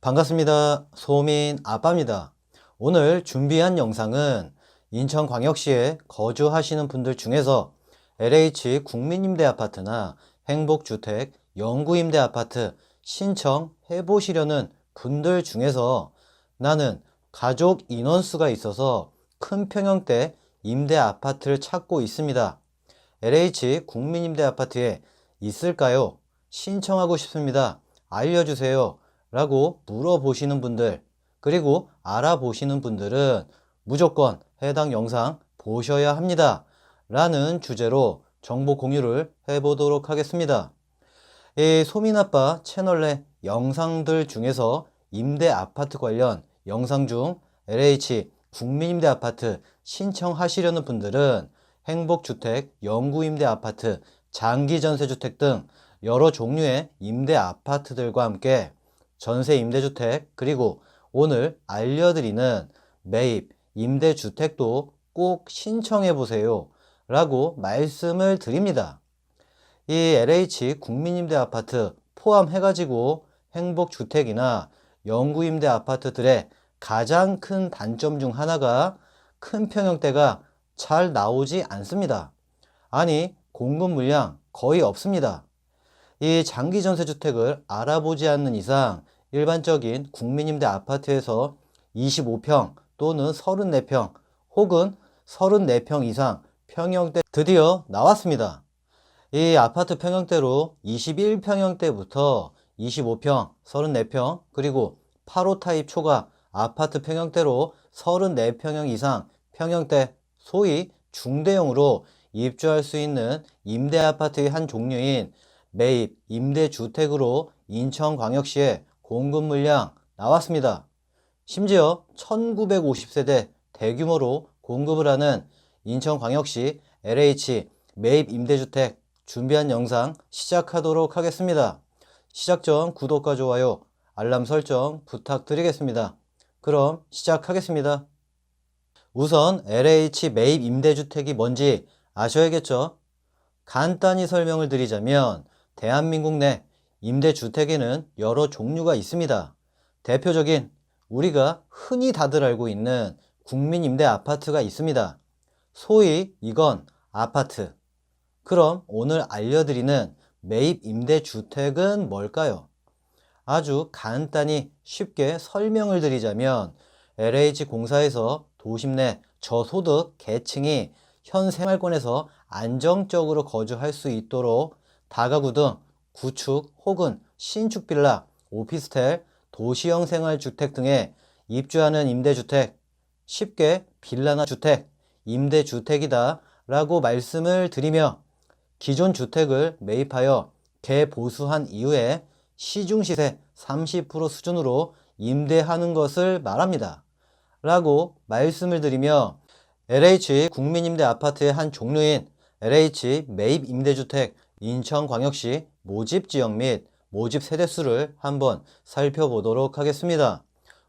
반갑습니다. 소민 아빠입니다. 오늘 준비한 영상은 인천광역시에 거주하시는 분들 중에서 LH 국민임대아파트나 행복주택, 영구임대아파트 신청해 보시려는 분들 중에서 나는 가족 인원수가 있어서 큰 평형대 임대아파트를 찾고 있습니다. LH 국민임대아파트에 있을까요? 신청하고 싶습니다. 알려주세요. 라고 물어보시는 분들, 그리고 알아보시는 분들은 무조건 해당 영상 보셔야 합니다. 라는 주제로 정보 공유를 해보도록 하겠습니다. 이 소민아빠 채널 내 영상들 중에서 임대 아파트 관련 영상 중 LH 국민임대 아파트 신청하시려는 분들은 행복주택, 영구임대 아파트, 장기전세주택 등 여러 종류의 임대 아파트들과 함께 전세 임대주택, 그리고 오늘 알려드리는 매입 임대주택도 꼭 신청해 보세요 라고 말씀을 드립니다. 이 LH 국민임대 아파트 포함해가지고 행복주택이나 영구임대 아파트들의 가장 큰 단점 중 하나가 큰 평형대가 잘 나오지 않습니다. 아니, 공급 물량 거의 없습니다. 이 장기전세주택을 알아보지 않는 이상 일반적인 국민임대 아파트에서 25평 또는 34평 혹은 34평 이상 평형대 드디어 나왔습니다. 이 아파트 평형대로 21평형대부터 25평, 34평, 그리고 8호 타입 초과 아파트 평형대로 34평형 이상 평형대, 소위 중대형으로 입주할 수 있는 임대아파트의 한 종류인 매입 임대주택으로 인천광역시에 공급 물량 나왔습니다. 심지어 1950세대 대규모로 공급을 하는 인천광역시 LH 매입 임대주택 준비한 영상 시작하도록 하겠습니다. 시작 전 구독과 좋아요, 알람 설정 부탁드리겠습니다. 그럼 시작하겠습니다. 우선 LH 매입 임대주택이 뭔지 아셔야겠죠? 간단히 설명을 드리자면 대한민국 내 임대주택에는 여러 종류가 있습니다. 대표적인 우리가 흔히 다들 알고 있는 국민임대 아파트가 있습니다. 소위 이건 아파트. 그럼 오늘 알려드리는 매입 임대주택은 뭘까요? 아주 간단히 쉽게 설명을 드리자면 LH공사에서 도심 내 저소득 계층이 현 생활권에서 안정적으로 거주할 수 있도록 다가구 등 구축 혹은 신축 빌라, 오피스텔, 도시형 생활주택 등에 입주하는 임대주택, 쉽게 빌라나 주택, 임대주택이다 라고 말씀을 드리며 기존 주택을 매입하여 개보수한 이후에 시중시세 30% 수준으로 임대하는 것을 말합니다. 라고 말씀을 드리며 LH 국민임대 아파트의 한 종류인 LH 매입 임대주택 인천광역시 모집지역 및 모집 세대수를 한번 살펴보도록 하겠습니다.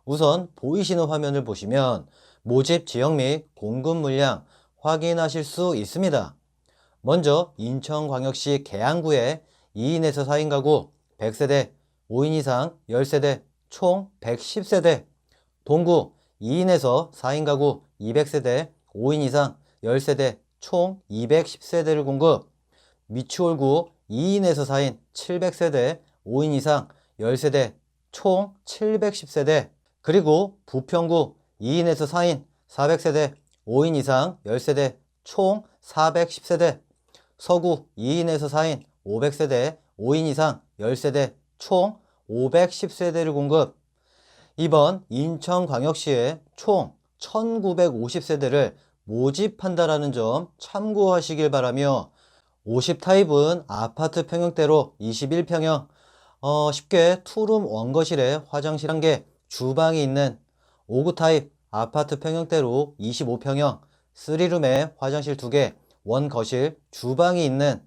우선 보이시는 화면을 보시면 모집지역 및 공급 물량 확인하실 수 있습니다. 먼저 인천광역시 계양구에 2인에서 4인 가구 100세대, 5인 이상 10세대, 총 110세대, 동구 2인에서 4인 가구 200세대, 5인 이상 10세대, 총 210세대를 공급, 미추홀구 2인에서 4인 700세대, 5인 이상 10세대, 총 710세대, 그리고 부평구 2인에서 4인 400세대, 5인 이상 10세대, 총 410세대, 서구 2인에서 4인 500세대, 5인 이상 10세대, 총 510세대를 공급. 이번 인천광역시에 총 1950세대를 모집한다라는 점 참고하시길 바라며 50타입은 아파트 평형대로 21평형, 쉽게 투룸 원거실에 화장실 1개, 주방이 있는 59타입 아파트 평형대로 25평형, 3룸에 화장실 2개, 원거실, 주방이 있는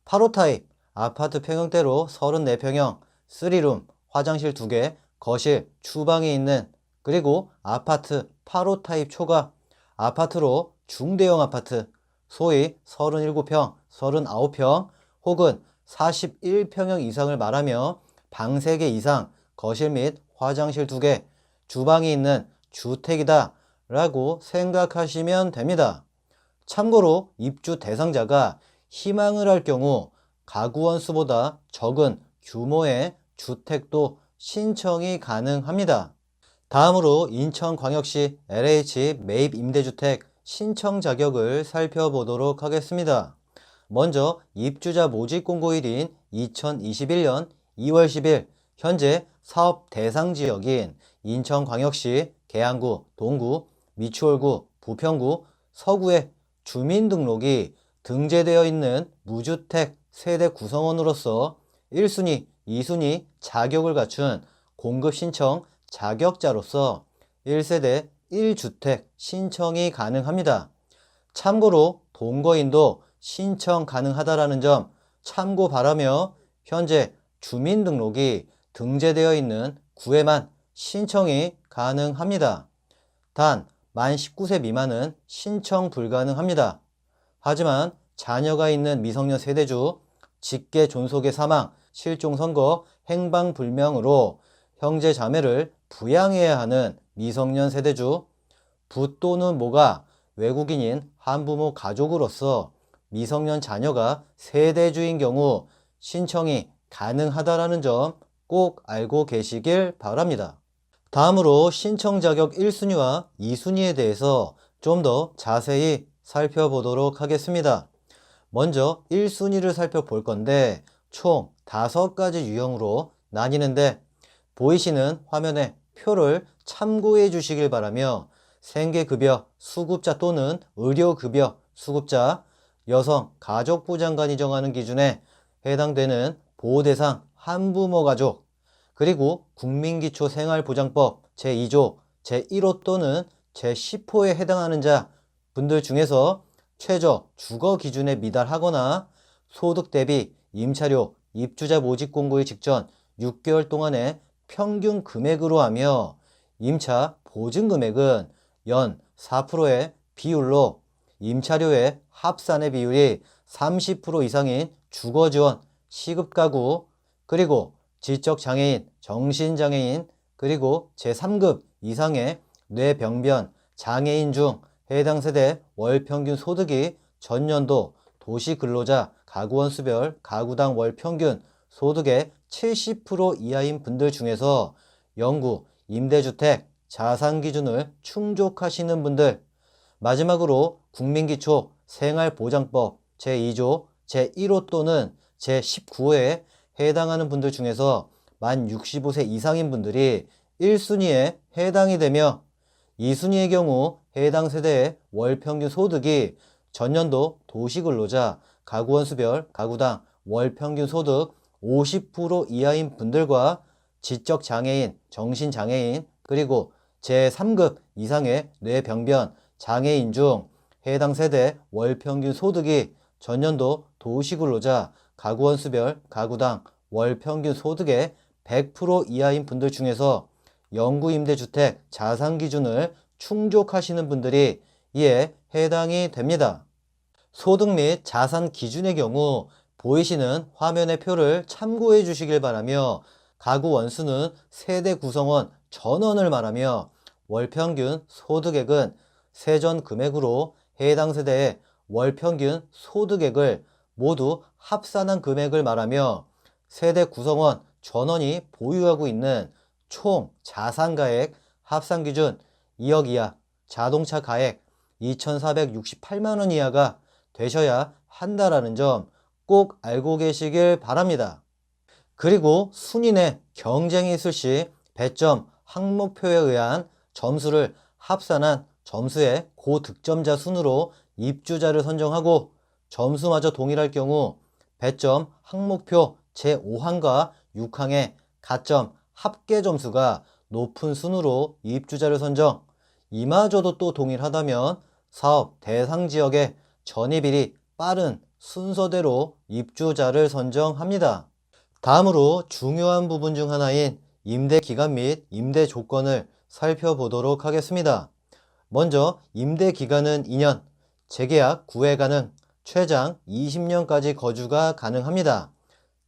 85타입 아파트 평형대로 34평형, 3룸, 화장실 2개, 거실, 주방이 있는, 그리고 아파트 85타입 초과 아파트로 중대형 아파트, 소위 37평, 39평 혹은 41평형 이상을 말하며 방 3개 이상, 거실 및 화장실 2개, 주방이 있는 주택이다 라고 생각하시면 됩니다. 참고로 입주 대상자가 희망을 할 경우 가구원 수보다 적은 규모의 주택도 신청이 가능합니다. 다음으로 인천광역시 LH 매입 임대주택 신청 자격을 살펴보도록 하겠습니다. 먼저 입주자 모집 공고일인 2021년 2월 10일 현재 사업 대상 지역인 인천광역시 계양구, 동구, 미추홀구, 부평구, 서구에 주민등록이 등재되어 있는 무주택 세대 구성원으로서 1순위, 2순위 자격을 갖춘 공급 신청 자격자로서 1세대 1주택 신청이 가능합니다. 참고로 동거인도 신청 가능하다라는 점 참고 바라며 현재 주민등록이 등재되어 있는 구에만 신청이 가능합니다. 단 만 19세 미만은 신청 불가능합니다. 하지만 자녀가 있는 미성년 세대주, 직계 존속의 사망, 실종 선고, 행방 불명으로 형제 자매를 부양해야 하는 미성년 세대주, 부 또는 모가 외국인인 한부모 가족으로서 미성년 자녀가 세대주인 경우 신청이 가능하다라는 점 꼭 알고 계시길 바랍니다. 다음으로 신청 자격 1순위와 2순위에 대해서 좀 더 자세히 살펴보도록 하겠습니다. 먼저 1순위를 살펴볼 건데 총 5가지 유형으로 나뉘는데 보이시는 화면에 표를 참고해 주시길 바라며 생계급여 수급자 또는 의료급여 수급자, 여성 가족부장관이 정하는 기준에 해당되는 보호대상 한부모 가족, 그리고 국민기초생활보장법 제2조, 제1호 또는 제10호에 해당하는 자 분들 중에서 최저 주거 기준에 미달하거나 소득 대비 임차료 입주자 모집 공고일 직전 6개월 동안의 평균 금액으로 하며 임차 보증금액은 연 4%의 비율로 임차료의 합산의 비율이 30% 이상인 주거지원 시급가구, 그리고 지적장애인, 정신장애인, 그리고 제3급 이상의 뇌병변 장애인 중 해당 세대 월평균 소득이 전년도 도시근로자 가구원 수별 가구당 월평균 소득의 70% 이하인 분들 중에서 영구 임대주택 자산 기준을 충족하시는 분들, 마지막으로 국민기초 생활보장법 제2조 제1호 또는 제19호에 해당하는 분들 중에서 만 65세 이상인 분들이 1순위에 해당이 되며 2순위의 경우 해당 세대의 월평균 소득이 전년도 도시근로자 가구원 수별 가구당 월평균 소득 50% 이하인 분들과 지적장애인, 정신장애인, 그리고 제3급 이상의 뇌병변 장애인 중 해당 세대 월평균 소득이 전년도 도시근로자 가구원 수별 가구당 월평균 소득의 100% 이하인 분들 중에서 영구임대주택 자산기준을 충족하시는 분들이 이에 해당이 됩니다. 소득 및 자산 기준의 경우 보이시는 화면의 표를 참고해 주시길 바라며 가구 원수는 세대 구성원 전원을 말하며 월평균 소득액은 세전 금액으로 해당 세대의 월평균 소득액을 모두 합산한 금액을 말하며 세대 구성원 전원이 보유하고 있는 총 자산가액 합산기준 2억 이하, 자동차 가액 2,468만원 이하가 되셔야 한다라는 점 꼭 알고 계시길 바랍니다. 그리고 순위 내 경쟁이 있을 시 배점 항목표에 의한 점수를 합산한 점수의 고득점자 순으로 입주자를 선정하고 점수마저 동일할 경우 배점 항목표 제5항과 6항의 가점 합계 점수가 높은 순으로 입주자를 선정, 이마저도 또 동일하다면 사업 대상 지역의 전입일이 빠른 순서대로 입주자를 선정합니다. 다음으로 중요한 부분 중 하나인 임대 기간 및 임대 조건을 살펴보도록 하겠습니다. 먼저 임대 기간은 2년, 재계약 9회 가능, 최장 20년까지 거주가 가능합니다.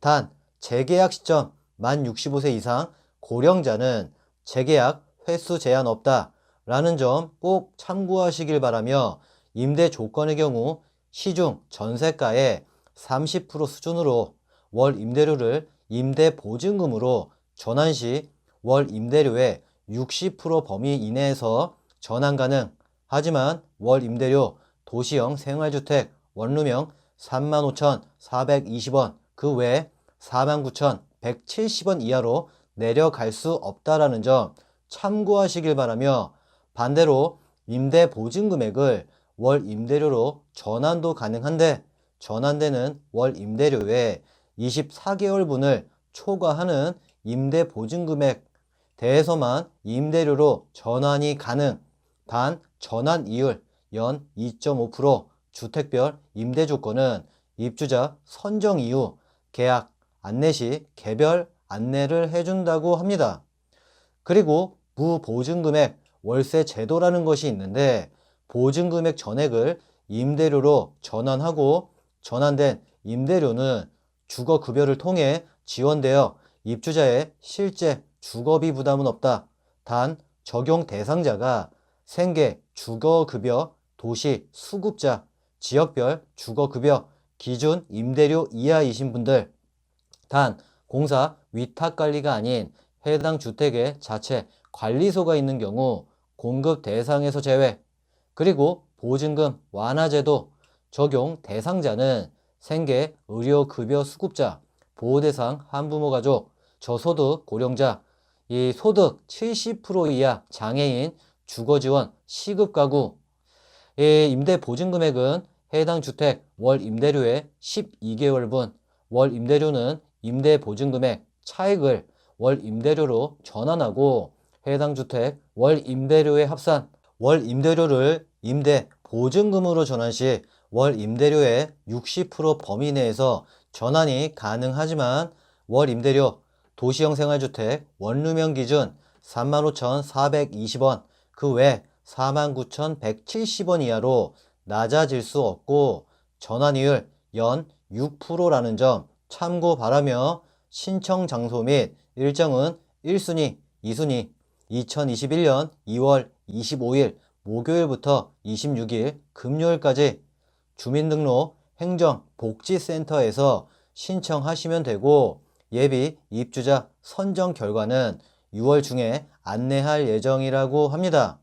단 재계약 시점 만 65세 이상 고령자는 재계약 횟수 제한 없다 라는 점 꼭 참고하시길 바라며 임대 조건의 경우 시중 전세가의 30% 수준으로 월 임대료를 임대 보증금으로 전환 시 월 임대료의 60% 범위 이내에서 전환 가능. 하지만 월 임대료 도시형 생활주택 원룸형 35,420원 그 외 49,170원 이하로 내려갈 수 없다라는 점 참고하시길 바라며 반대로 임대 보증금액을 월 임대료로 전환도 가능한데 전환되는 월 임대료의 24개월분을 초과하는 임대 보증금액 대해서만 임대료로 전환이 가능. 단 전환 이율 연 2.5% 주택별 임대 조건은 입주자 선정 이후 계약 안내 시 개별 안내를 해준다고 합니다. 그리고 무보증금액 월세 제도라는 것이 있는데 보증금액 전액을 임대료로 전환하고 전환된 임대료는 주거급여를 통해 지원되어 입주자의 실제 주거비 부담은 없다. 단 적용 대상자가 생계 주거급여 도시 수급자 지역별 주거급여 기준 임대료 이하이신 분들 단 공사 위탁관리가 아닌 해당 주택의 자체 관리소가 있는 경우 공급 대상에서 제외 그리고 보증금 완화제도 적용 대상자는 생계 의료급여 수급자 보호대상 한부모 가족 저소득 고령자 이 소득 70% 이하 장애인 주거지원 시급가구 이 임대 보증금액은 해당 주택 월 임대료의 12개월분 월 임대료는 임대 보증금액 차액을 월 임대료로 전환하고 해당 주택 월 임대료에 합산 월 임대료를 임대 보증금으로 전환 시 월 임대료의 60% 범위 내에서 전환이 가능하지만 월 임대료 도시형 생활주택 원룸형 기준 35,420원 그 외 49,170원 이하로 낮아질 수 없고 전환이율 연 6%라는 점 참고 바라며 신청 장소 및 일정은 1순위, 2순위 2021년 2월 25일 목요일부터 26일 금요일까지 주민등록 행정복지센터에서 신청하시면 되고 예비 입주자 선정 결과는 6월 중에 안내할 예정이라고 합니다.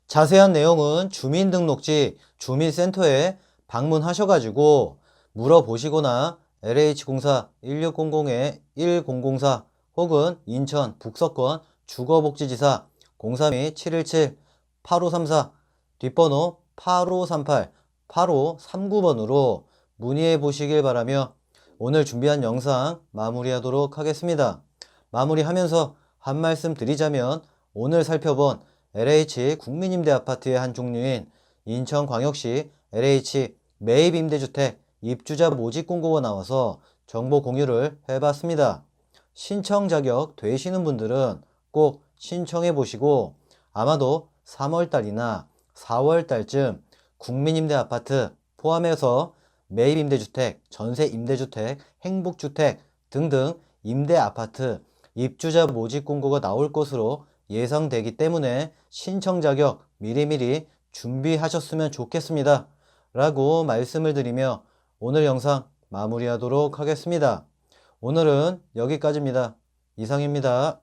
자세한 내용은 주민등록지 주민센터에 방문하셔가지고 물어보시거나 LH공사 1600-1004 혹은 인천 북서권 주거복지지사 032-717-8534 뒷번호 8538-8539번으로 문의해 보시길 바라며 오늘 준비한 영상 마무리하도록 하겠습니다. 마무리하면서 한 말씀 드리자면 오늘 살펴본 LH 국민임대아파트의 한 종류인 인천광역시 LH 매입임대주택 입주자 모집 공고가 나와서 정보 공유를 해봤습니다. 신청 자격 되시는 분들은 꼭 신청해 보시고 아마도 3월달이나 4월달쯤 국민임대아파트 포함해서 매입임대주택, 전세임대주택, 행복주택 등등 임대아파트 입주자 모집 공고가 나올 것으로 예상되기 때문에 신청 자격 미리미리 준비하셨으면 좋겠습니다. 라고 말씀을 드리며 오늘 영상 마무리하도록 하겠습니다. 오늘은 여기까지입니다. 이상입니다.